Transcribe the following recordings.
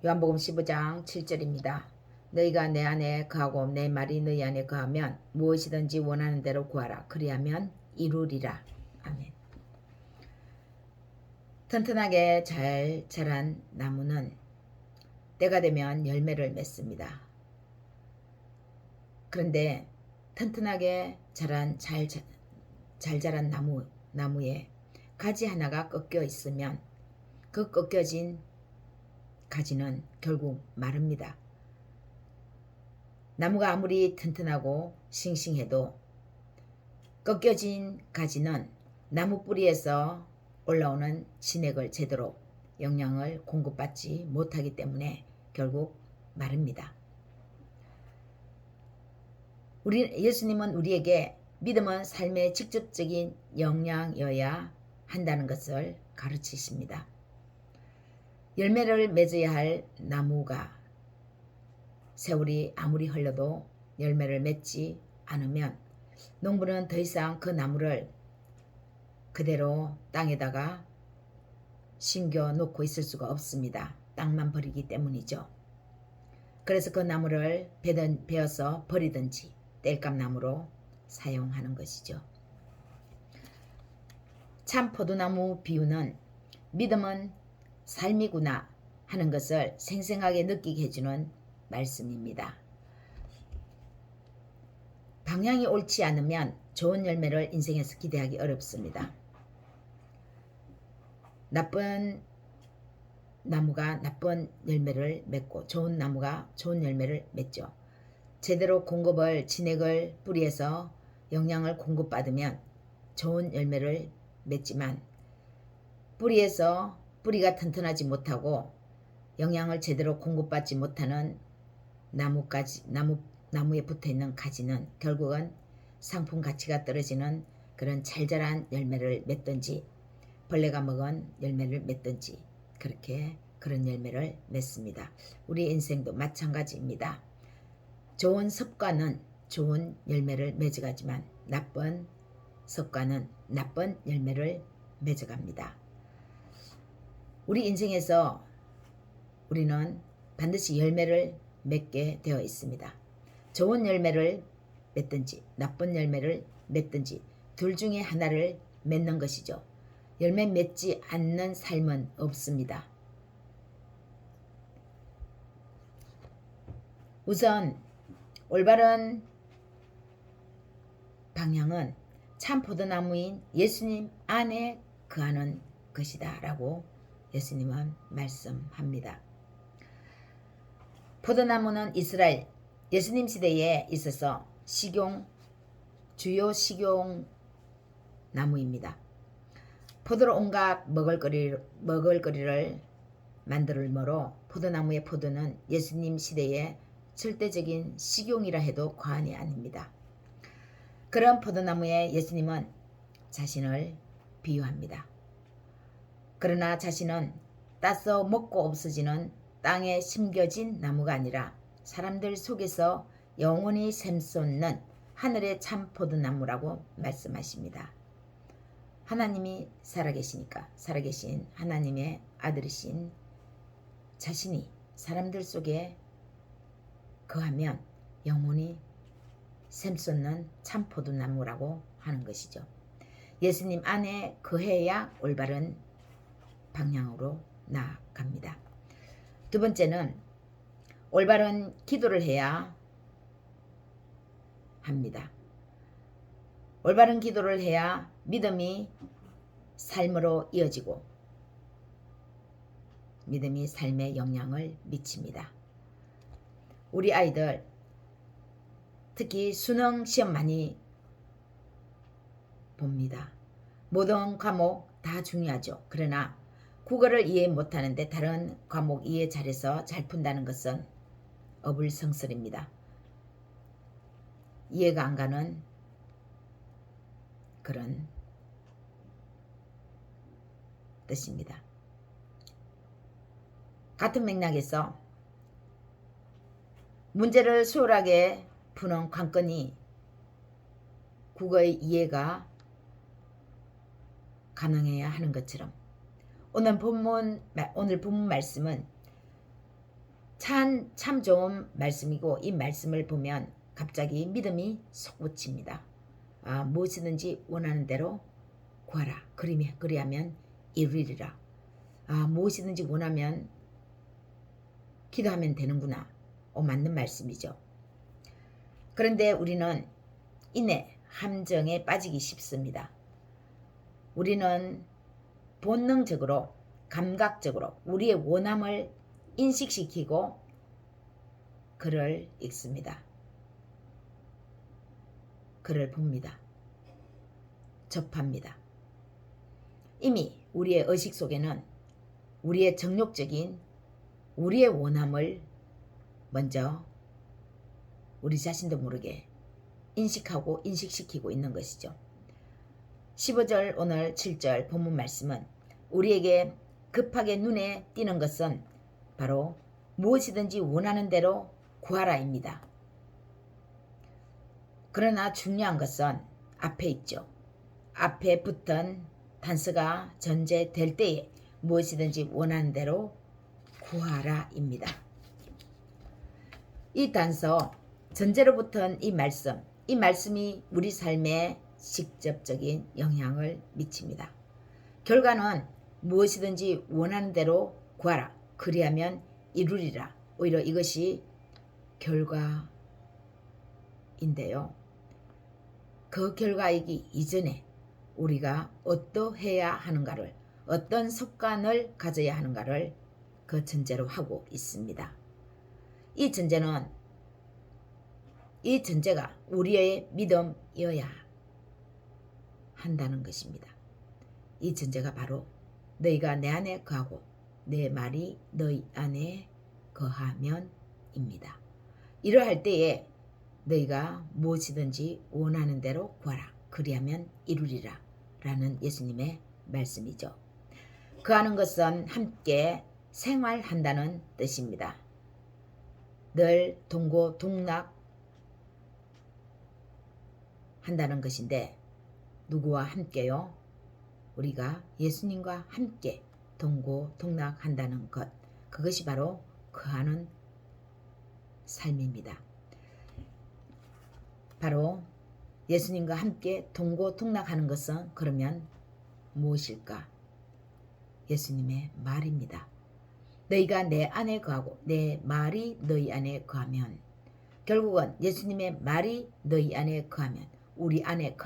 요한복음 15장 7절입니다. 너희가 내 안에 거하고 내 말이 너희 안에 거하면 무엇이든지 원하는 대로 구하라. 그리하면 이루리라. 아멘. 튼튼하게 잘 자란 나무는 때가 되면 열매를 맺습니다. 그런데 튼튼하게 잘 자란 나무에 가지 하나가 꺾여 있으면 그 꺾여진 가지는 결국 마릅니다. 나무가 아무리 튼튼하고 싱싱해도 꺾여진 가지는 나무 뿌리에서 올라오는 진액을 제대로 영양을 공급받지 못하기 때문에 결국 마릅니다. 예수님은 우리에게 믿음은 삶의 직접적인 영양이어야 한다는 것을 가르치십니다. 열매를 맺어야 할 나무가 세월이 아무리 흘러도 열매를 맺지 않으면 농부는 더 이상 그 나무를 그대로 땅에다가 심겨 놓고 있을 수가 없습니다. 땅만 버리기 때문이죠. 그래서 그 나무를 베어서 버리든지 땔감나무로 사용하는 것이죠. 참 포도나무 비유는 믿음은 삶이구나 하는 것을 생생하게 느끼게 해주는 말씀입니다. 방향이 옳지 않으면 좋은 열매를 인생에서 기대하기 어렵습니다. 나쁜 나무가 나쁜 열매를 맺고 좋은 나무가 좋은 열매를 맺죠. 제대로 진액을 뿌리에서 영양을 공급받으면 좋은 열매를 맺지만 뿌리가 튼튼하지 못하고 영양을 제대로 공급받지 못하는 나무에 붙어있는 가지는 결국은 상품 가치가 떨어지는 그런 잘 자란 열매를 맺든지 벌레가 먹은 열매를 맺든지 그런 열매를 맺습니다. 우리 인생도 마찬가지입니다. 좋은 습관은 좋은 열매를 맺어가지만 나쁜 습관은 나쁜 열매를 맺어갑니다. 우리 인생에서 우리는 반드시 열매를 맺게 되어 있습니다. 좋은 열매를 맺든지 나쁜 열매를 맺든지 둘 중에 하나를 맺는 것이죠. 열매 맺지 않는 삶은 없습니다. 우선 올바른 방향은 참 포도나무인 예수님 안에 거하는 것이다 라고 예수님은 말씀합니다. 포도나무는 이스라엘 예수님 시대에 있어서 주요 식용 나무입니다. 포도로 온갖 먹을거리를 만들므로 포도나무의 포도는 예수님 시대의 절대적인 식용이라 해도 과언이 아닙니다. 그런 포도나무에 예수님은 자신을 비유합니다. 그러나 자신은 따서 먹고 없어지는 땅에 심겨진 나무가 아니라 사람들 속에서 영원히 샘솟는 하늘의 참 포도나무라고 말씀하십니다. 하나님이 살아계시니까 살아계신 하나님의 아들이신 자신이 사람들 속에 거하면 영원히 샘솟는 참 포도나무라고 하는 것이죠. 예수님 안에 거해야 올바른 방향으로 나아갑니다. 두 번째는 올바른 기도를 해야 합니다. 올바른 기도를 해야 믿음이 삶으로 이어지고 믿음이 삶에 영향을 미칩니다. 우리 아이들 특히 수능 시험 많이 봅니다. 모든 과목 다 중요하죠. 그러나 국어를 이해 못하는데 다른 과목 이해 잘해서 잘 푼다는 것은 어불성설입니다. 이해가 안 가는 그런 뜻입니다. 같은 맥락에서 문제를 수월하게 푸는 관건이 국어의 이해가 가능해야 하는 것처럼 오늘 본문 말씀은 참 좋은 말씀이고 이 말씀을 보면 갑자기 믿음이 솟구칩니다. 무엇이든지 원하는 대로 구하라. 그리하면 이루리라. 무엇이든지 원하면 기도하면 되는구나. 맞는 말씀이죠. 그런데 우리는 인내, 함정에 빠지기 쉽습니다. 우리는 본능적으로, 감각적으로 우리의 원함을 인식시키고 글을 읽습니다. 글을 봅니다. 접합니다. 이미 우리의 의식 속에는 우리의 정욕적인 우리의 원함을 먼저 우리 자신도 모르게 인식하고 인식시키고 있는 것이죠. 15절 오늘 7절 본문 말씀은 우리에게 급하게 눈에 띄는 것은 바로 무엇이든지 원하는 대로 구하라입니다. 그러나 중요한 것은 앞에 있죠. 앞에 붙은 단서가 전제될 때에 무엇이든지 원하는 대로 구하라입니다. 이 단서, 전제로 붙은 이 말씀이 우리 삶에 직접적인 영향을 미칩니다. 결과는 무엇이든지 원하는 대로 구하라. 그리하면 이루리라. 오히려 이것이 결과인데요. 그 결과이기 이전에 우리가 어떠해야 하는가를, 어떤 습관을 가져야 하는가를 그 전제로 하고 있습니다. 이 전제가 우리의 믿음이어야 한다는 것입니다. 이 전제가 바로 너희가 내 안에 거하고 내 말이 너희 안에 거하면입니다. 이러할 때에 너희가 무엇이든지 원하는 대로 구하라. 그리하면 이루리라. 라는 예수님의 말씀이죠. 거하는 것은 함께 생활한다는 뜻입니다. 늘 동고동락 한다는 것인데 누구와 함께요? 우리가 예수님과 함께 동고동락한다는 것, 그것이 바로 거하는 삶입니다. 바로 예수님과 함께 동고동락하는 것은 그러면 무엇일까? 예수님의 말입니다. 너희가 내 안에 거하고 내 말이 너희 안에 거하면, 결국은 예수님의 말이 너희 안에 거하면, 우리 안에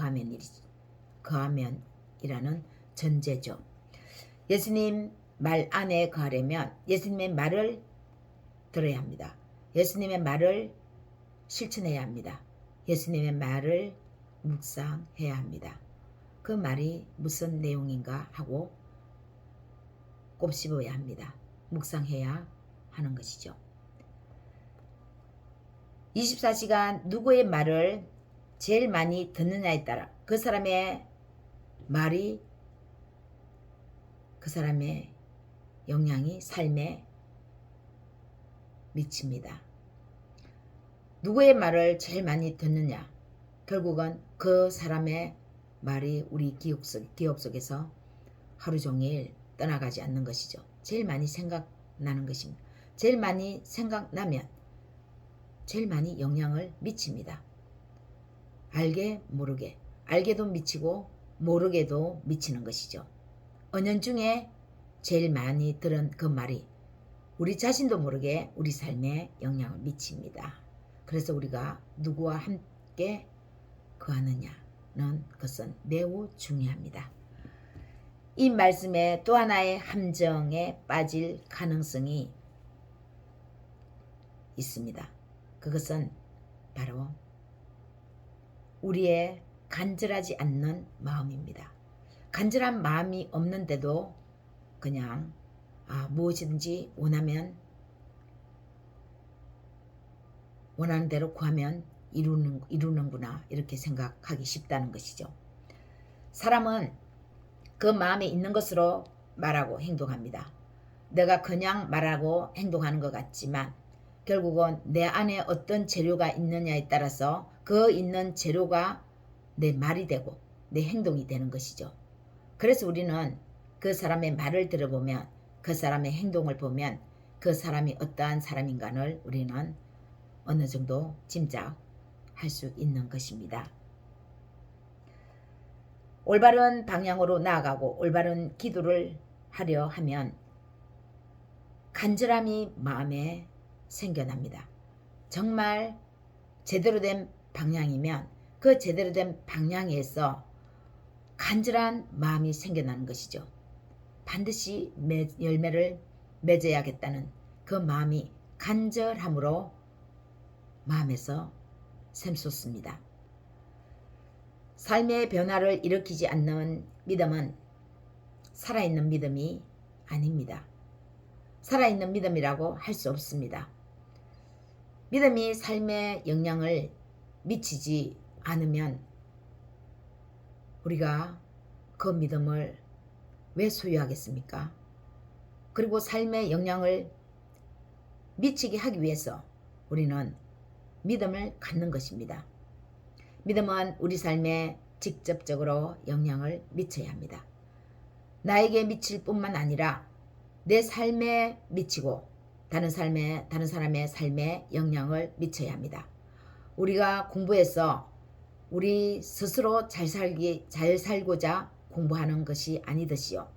거하면이라는 전제죠. 예수님 말 안에 거하려면 예수님의 말을 들어야 합니다. 예수님의 말을 실천해야 합니다. 예수님의 말을 묵상해야 합니다. 그 말이 무슨 내용인가 하고 곱씹어야 합니다. 묵상해야 하는 것이죠. 24시간 누구의 말을 제일 많이 듣느냐에 따라 그 사람의 말이 그 사람의 영향이 삶에 미칩니다. 누구의 말을 제일 많이 듣느냐? 결국은 그 사람의 말이 우리 기억 속에서 하루 종일 떠나가지 않는 것이죠. 제일 많이 생각나는 것입니다. 제일 많이 생각나면 제일 많이 영향을 미칩니다. 알게 모르게, 알게도 미치고 모르게도 미치는 것이죠. 은연중에 제일 많이 들은 그 말이 우리 자신도 모르게 우리 삶에 영향을 미칩니다. 그래서 우리가 누구와 함께 거하느냐는 것은 매우 중요합니다. 이 말씀에 또 하나의 함정에 빠질 가능성이 있습니다. 그것은 바로 우리의 간절하지 않는 마음입니다. 간절한 마음이 없는데도 그냥 무엇이든지 원하는 대로 구하면 이루는구나 이렇게 생각하기 쉽다는 것이죠. 사람은 그 마음에 있는 것으로 말하고 행동합니다. 내가 그냥 말하고 행동하는 것 같지만 결국은 내 안에 어떤 재료가 있느냐에 따라서 그 있는 재료가 내 말이 되고 내 행동이 되는 것이죠. 그래서 우리는 그 사람의 말을 들어보면 그 사람의 행동을 보면 그 사람이 어떠한 사람인가를 우리는 어느 정도 짐작할 수 있는 것입니다. 올바른 방향으로 나아가고 올바른 기도를 하려 하면 간절함이 마음에 생겨납니다. 정말 제대로 된 방향이면 그 제대로 된 방향에서 간절한 마음이 생겨나는 것이죠. 반드시 열매를 맺어야겠다는 그 마음이 간절함으로 마음에서 샘솟습니다. 삶의 변화를 일으키지 않는 믿음은 살아있는 믿음이 아닙니다. 살아있는 믿음이라고 할 수 없습니다. 믿음이 삶에 영향을 미치지 않으면 우리가 그 믿음을 왜 소유하겠습니까? 그리고 삶에 영향을 미치게 하기 위해서 우리는 믿음을 갖는 것입니다. 믿음은 우리 삶에 직접적으로 영향을 미쳐야 합니다. 나에게 미칠 뿐만 아니라 내 삶에 미치고 다른 사람의 삶에 영향을 미쳐야 합니다. 우리가 공부해서 우리 스스로 잘 살고자 공부하는 것이 아니듯이요.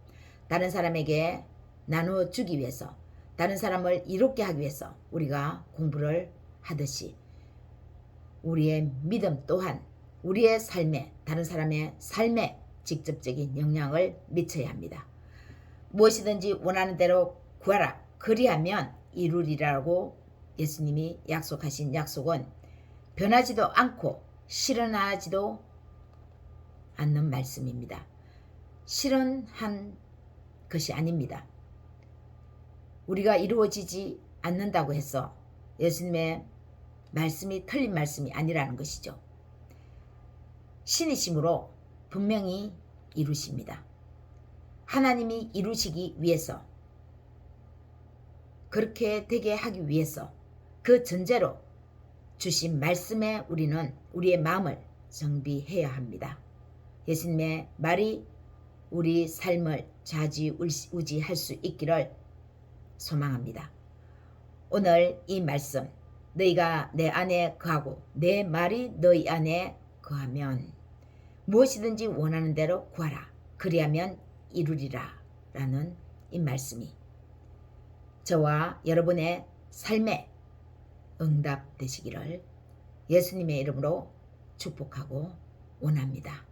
다른 사람에게 나눠주기 위해서, 다른 사람을 이롭게 하기 위해서 우리가 공부를 하듯이 우리의 믿음 또한 우리의 삶에, 다른 사람의 삶에 직접적인 영향을 미쳐야 합니다. 무엇이든지 원하는 대로 구하라. 그리하면 이루리라고 예수님이 약속하신 약속은 변하지도 않고 실현하지도 않는 말씀입니다. 실현한 것이 아닙니다. 우리가 이루어지지 않는다고 해서 예수님의 말씀이 틀린 말씀이 아니라는 것이죠. 신이심으로 분명히 이루십니다. 하나님이 이루시기 위해서, 그렇게 되게 하기 위해서 그 전제로 주신 말씀에 우리는 우리의 마음을 정비해야 합니다. 예수님의 말이 우리 삶을 좌지우지할 수 있기를 소망합니다. 오늘 이 말씀, 너희가 내 안에 거하고 내 말이 너희 안에 거하면 무엇이든지 원하는 대로 구하라. 그리하면 이루리라 라는 이 말씀이 저와 여러분의 삶에 응답되시기를 예수님의 이름으로 축복하고 원합니다.